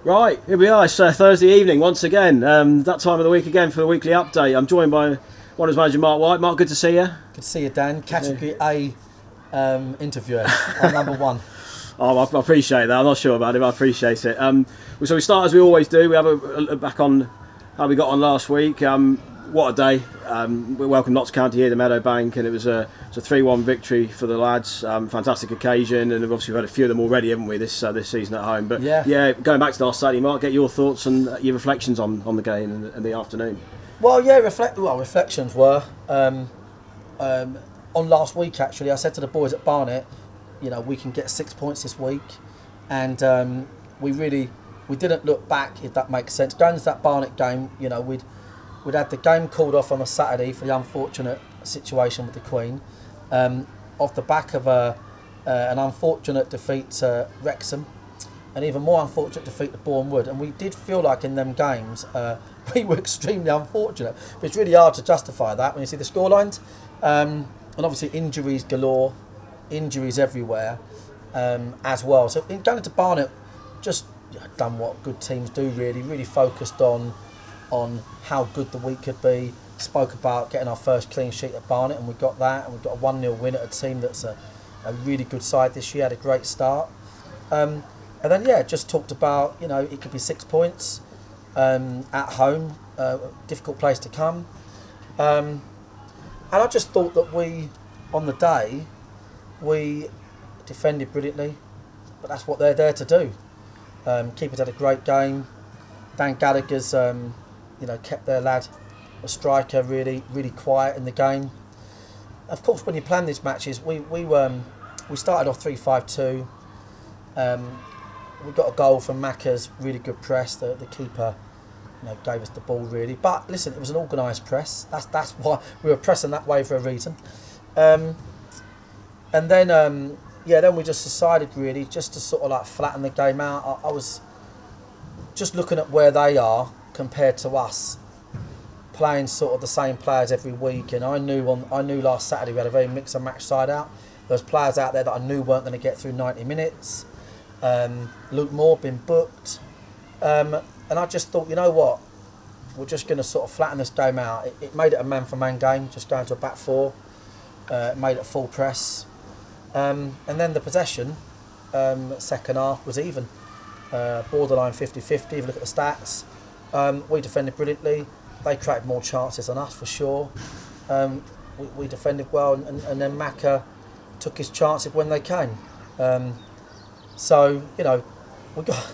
Right, here we are. It's Thursday evening once again. That time of the week again for the weekly update. I'm joined by Wanderers manager Mark White. Mark, good to see you. Good to see you, Dan. Category A interviewer. I'm number one. Oh, I appreciate that. I'm not sure about it, but I appreciate it. So we start as we always do. We have a look back on how we got on last week. What a day. We welcomed Notts County here to Meadowbank, and it was a 3-1 victory for the lads. Fantastic occasion, and obviously we've had a few of them already, haven't we, this season at home. But yeah, going back to last Saturday, Mark, get your thoughts and your reflections on the game and the afternoon. Well, yeah, reflections were on last week. Actually, I said to the boys at Barnet, we can get 6 points this week, and we didn't look back, if that makes sense. Going into that Barnet game, we'd had the game called off on a Saturday for the unfortunate situation with the Queen, off the back of an unfortunate defeat to Wrexham, an even more unfortunate defeat to Bournemouth, and we did feel like in them games we were extremely unfortunate. But it's really hard to justify that when you see the scorelines, and obviously injuries galore, injuries everywhere as well. So in going into Barnet, just done what good teams do, really focused on how good the week could be. Spoke about getting our first clean sheet at Barnet, and we got that, and we got a 1-0 win at a team that's a really good side this year, had a great start. And then just talked about, it could be 6 points at home, difficult place to come. And I just thought that on the day, we defended brilliantly, but that's what they're there to do. Keepers had a great game. Dan Gallagher's kept their lad, a striker, really quiet in the game. Of course, when you plan these matches, we started off 3-5-2. We got a goal from Macca's really good press. The keeper, gave us the ball really. But listen, it was an organised press. That's why we were pressing that way for a reason. And then then we just decided really just to sort of like flatten the game out. I was just looking at where they are compared to us, playing sort of the same players every week, and I knew last Saturday we had a very mix and match side out. There was players out there that I knew weren't going to get through 90 minutes. Luke Moore been booked, and I just thought, you know what, we're just going to sort of flatten this game out. It made it a man-for-man game, just going to a back four. It made it full press, and then the possession second half was even, borderline 50-50 if you look at the stats. We defended brilliantly. They created more chances than us for sure. We defended well, and then Macca took his chances when they came. So we got.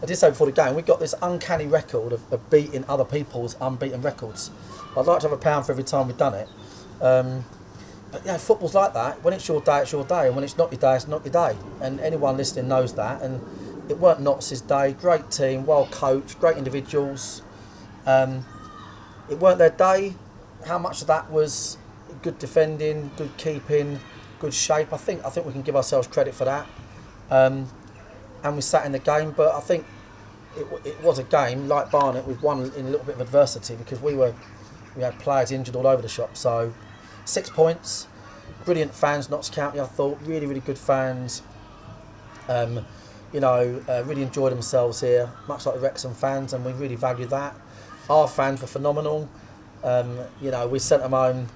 I did say before the game, we got this uncanny record of beating other people's unbeaten records. I'd like to have £1 for every time we've done it. But football's like that. When it's your day, it's your day, and when it's not your day, it's not your day. And anyone listening knows that. And it weren't Notts' day. Great team, well coached, great individuals. It weren't their day. How much of that was good defending, good keeping, good shape? I think we can give ourselves credit for that. And we sat in the game, but I think it was a game like Barnet. We've won in a little bit of adversity because we had players injured all over the shop. So 6 points, brilliant fans, Notts County. I thought really good fans. Really enjoyed themselves here, much like the Wrexham fans, and we really value that. Our fans were phenomenal. We sent them home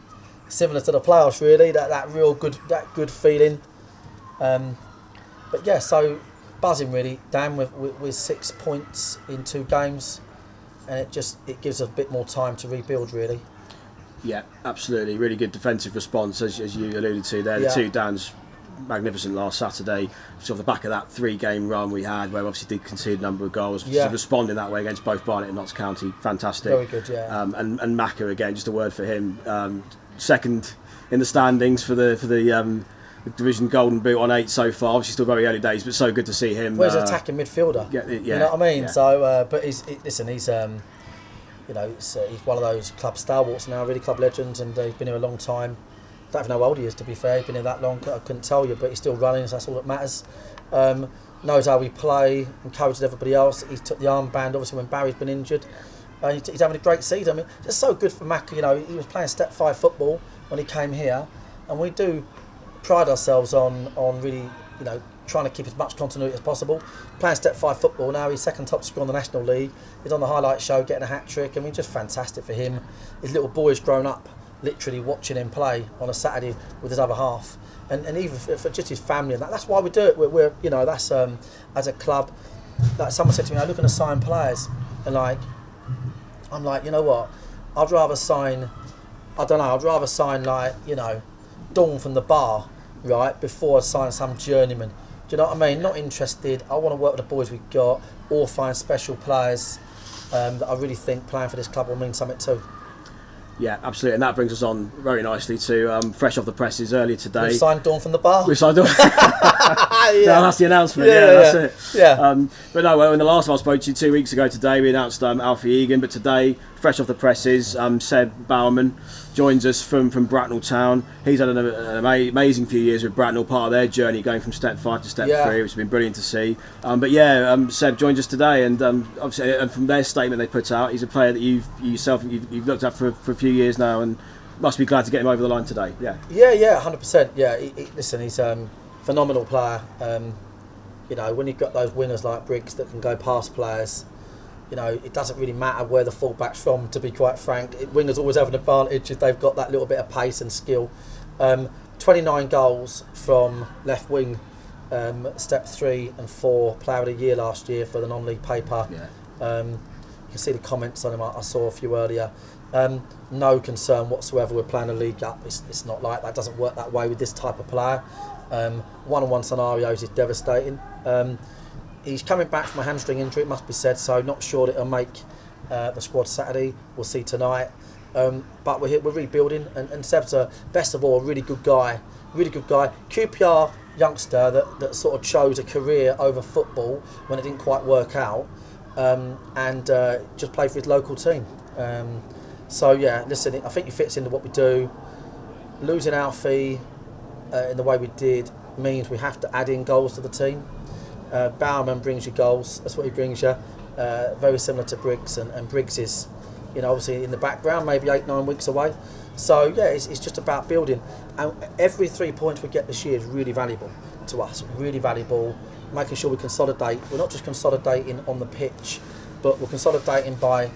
similar to the playoffs, really. That real good feeling. So buzzing really, Dan, with 6 points in 2 games, and it gives us a bit more time to rebuild, really. Yeah, absolutely. Really good defensive response, as you alluded to there. The two Dans magnificent last Saturday, sort of the back of that 3-game run we had, where we obviously did concede a number of goals. To respond in that way against both Barnet and Notts County, fantastic. Very good, yeah. And Macca again, just a word for him. Second in the standings for the division Golden Boot on 8 so far. Obviously still very early days, but so good to see him. Well, he's an attacking midfielder. You know what I mean? Yeah. So, but he's one of those club stalwarts now, really club legends, and he's been here a long time. Don't even know how old he is, to be fair. He's been here that long, I couldn't tell you, but he's still running, so that's all that matters. Knows how we play, encourages everybody else. He took the armband, obviously, when Barry's been injured. He's having a great season. I mean, just so good for Mac. He was playing Step 5 football when he came here, and we do pride ourselves on really, trying to keep as much continuity as possible. Playing Step 5 football now, he's second top scorer in the National League. He's on the highlight show getting a hat-trick. I mean, just fantastic for him. His little boy's grown up literally watching him play on a Saturday with his other half. And even for just his family and that's why we do it. We're you know, that's as a club. Like someone said to me, I'm looking to sign players, and like I'm like, you know what? I'd rather sign like, you know, Dawn from the bar, right, before I sign some journeyman. Do you know what I mean? Not interested. I want to work with the boys we've got, or find special players that I really think playing for this club will mean something too. Yeah, absolutely, and that brings us on very nicely to fresh off the presses earlier today. We've signed Dawn from the bar. We've signed Dawn. Yeah. No, that's the announcement. Yeah, That's it. Yeah. But no, well, in the last time I spoke to you 2 weeks ago today, we announced Alfie Egan. But today, fresh off the presses, Seb Bowerman joins us from Bracknell Town. He's had an amazing few years with Bracknell, part of their journey going from Step 5 to Step 3, which has been brilliant to see. Seb joins us today, and obviously, and from their statement they put out, he's a player that you've looked at for a few years now, and must be glad to get him over the line today. Yeah, 100%. Yeah, listen, he's phenomenal player. You know, when you've got those wingers like Briggs that can go past players, you know, it doesn't really matter where the fullback's from, to be quite frank. Wingers always have an advantage if they've got that little bit of pace and skill. 29 goals from left wing, Step 3 and 4, Player of the Year last year for the non-league paper. Yeah. You can see the comments on him, I saw a few earlier. No concern whatsoever with playing a league up. It's not like that. It doesn't work that way with this type of player. One-on-one scenarios is devastating. He's coming back from a hamstring injury, it must be said, so not sure that he'll make the squad Saturday. We'll see tonight. But we're rebuilding, and Seb's best of all, a really good guy. QPR youngster that sort of chose a career over football when it didn't quite work out, and just played for his local team. So yeah, listen, I think he fits into what we do. Losing Alfie in the way we did means we have to add in goals to the team. Bowerman brings you goals, that's what he brings you. Very similar to Briggs, and Briggs is, you know, obviously in the background, maybe 8-9 weeks away. So yeah, it's just about building. And every 3 points we get this year is really valuable to us, really valuable. Making sure we consolidate. We're not just consolidating on the pitch, but we're consolidating by,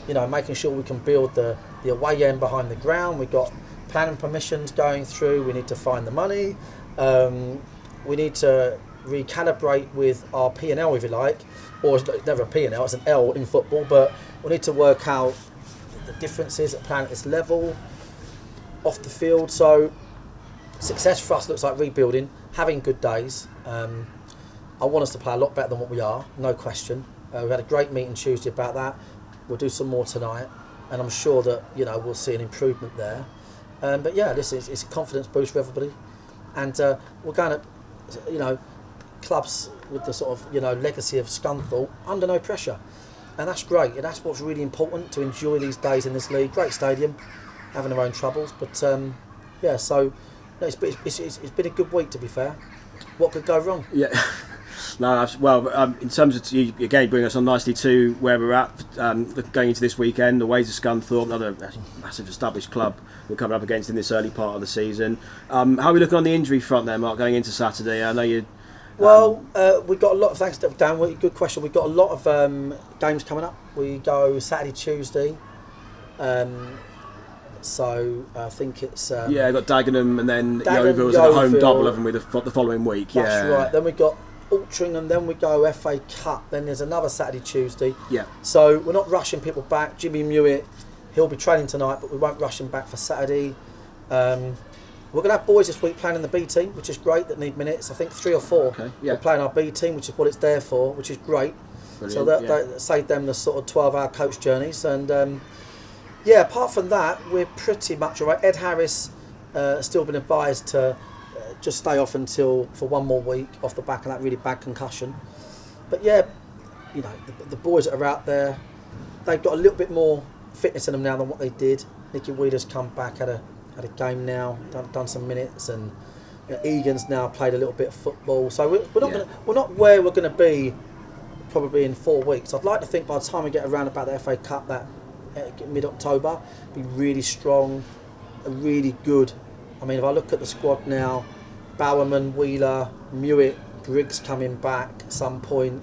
you know, making sure we can build the away end behind the ground. We've got planning permissions going through. We need to find the money. We need to recalibrate with our P&L, if you like, or it's never a P&L, it's an L in football, but we need to work out the differences at playing at this level, off the field. So success for us looks like rebuilding, having good days. I want us to play a lot better than what we are, no question. We had a great meeting Tuesday about that. We'll do some more tonight, and I'm sure that, you know, we'll see an improvement there. But yeah, listen, it's a confidence boost for everybody, and we're going to, you know, clubs with the sort of, you know, legacy of Scunthorpe under no pressure, and that's great, and that's what's really important, to enjoy these days in this league. Great stadium, having their own troubles, but yeah, so no, it's been a good week, to be fair. What could go wrong? Yeah. No, well, in terms of, you again bring us on nicely to where we're at, going into this weekend, the ways of Scunthorpe, another massive established club we're coming up against in this early part of the season. How are we looking on the injury front there, Mark, going into Saturday? I know you. Well, we've got a lot of, thanks to Dan, good question. We've got a lot of games coming up. We go Saturday, Tuesday. So I think it's... yeah, got Dagenham and then Yeovil's at a home double, haven't we, the following week? That's right. Then we've got Altrincham, then we go FA Cup, then there's another Saturday, Tuesday. Yeah. So we're not rushing people back. Jimmy Mewett, he'll be training tonight, but we won't rush him back for Saturday. We're going to have boys this week playing in the B team, which is great, that need minutes. I think 3 or 4 are playing our B team, which is what it's there for, which is great. Brilliant, so that saved them the sort of 12-hour coach journeys. And yeah, apart from that, we're pretty much all right. Ed Harris still been advised to just stay off for one more week off the back of that really bad concussion. But yeah, you know, the boys that are out there, they've got a little bit more fitness in them now than what they did. Nicky Wheeler's come back, had a game now, done some minutes, and you know, Egan's now played a little bit of football. So we're not where we're going to be probably in 4 weeks. I'd like to think by the time we get around about the FA Cup, that mid-October, be really strong, really good. I mean, if I look at the squad now, Bowerman, Wheeler, Mewett, Briggs coming back at some point.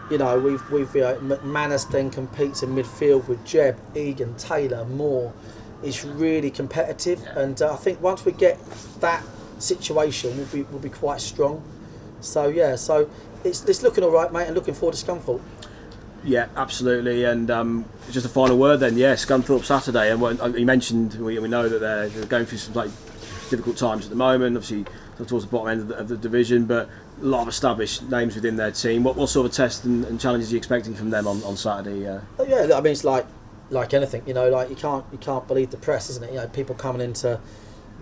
You know, we've McManus then competes in midfield with Jeb, Egan, Taylor, Moore. It's really competitive, and I think once we get that situation, we'll be quite strong. So yeah, so it's looking all right, mate, and looking forward to Scunthorpe. Yeah, absolutely. And just a final word then. Yeah, Scunthorpe Saturday, and what you mentioned, we know that they're going through some like difficult times at the moment. Obviously, towards the bottom end of the division, but a lot of established names within their team. What sort of test and challenges are you expecting from them on Saturday? Yeah, I mean, it's like anything, you know, like you can't believe the press, isn't it? You know, people coming into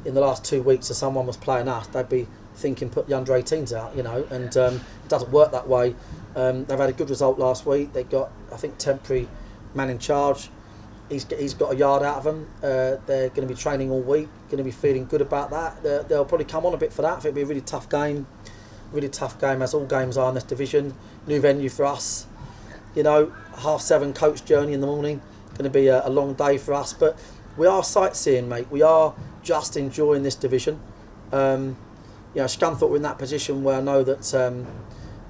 in the last 2 weeks, if someone was playing us, they'd be thinking put the under 18s out, you know, and it doesn't work that way. They've had a good result last week. They got, I think, temporary man in charge. He's got a yard out of them. They're going to be training all week, going to be feeling good about that. They'll probably come on a bit for that. I think it'll be a really tough game, as all games are in this division. New venue for us, you know, 7:30 coach journey in the morning. Going to be a long day for us, but we are sightseeing, mate. We are just enjoying this division. You know, Scunthorpe were in that position where I know that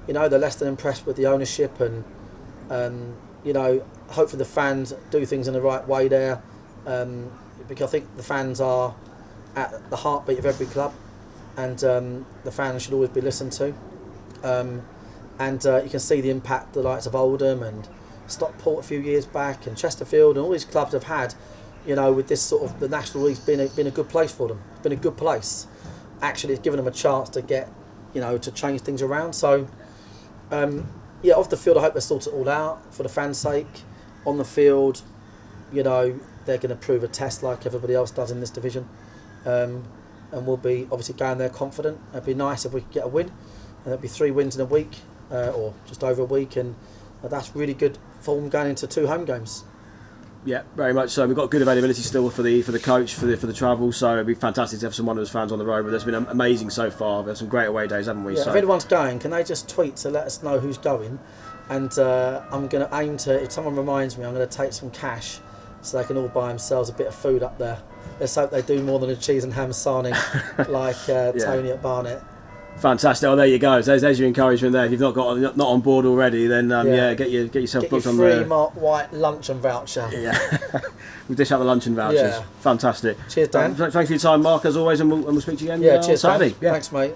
you know, they're less than impressed with the ownership, and you know, hopefully the fans do things in the right way there, because I think the fans are at the heartbeat of every club, and the fans should always be listened to, and you can see the impact the likes of Oldham and Stockport a few years back and Chesterfield and all these clubs have had, you know, with this sort of the National League's been a good place for them. It's been a good place. Actually, it's given them a chance to get, you know, to change things around. So yeah, off the field I hope they sort it all out for the fans' sake. On the field, you know, they're going to prove a test like everybody else does in this division, and we'll be obviously going there confident. It'd be nice if we could get a win, and there'd be 3 wins in a week, or just over a week, and that's really good form going into 2 home games. Yeah, very much so. We've got good availability still for the coach for the travel, so it'd be fantastic to have some Wanderers fans on the road. But it's been amazing so far. We've had some great away days, haven't we? Yeah, so if anyone's going, can they just tweet to let us know who's going? And I'm going to aim to, if someone reminds me, I'm going to take some cash so they can all buy themselves a bit of food up there. Let's hope they do more than a cheese and ham sarnie like Tony at Barnet. Fantastic! Oh, there you go. There's your encouragement there. If you've not on board already, then get yourself booked on the free Mark White luncheon voucher. Yeah, we'll dish out the luncheon vouchers. Yeah. Fantastic. Cheers, Dan. Thanks for your time, Mark, as always, and we'll speak to you again. Cheers, on Saturday. Dan. Thanks, mate.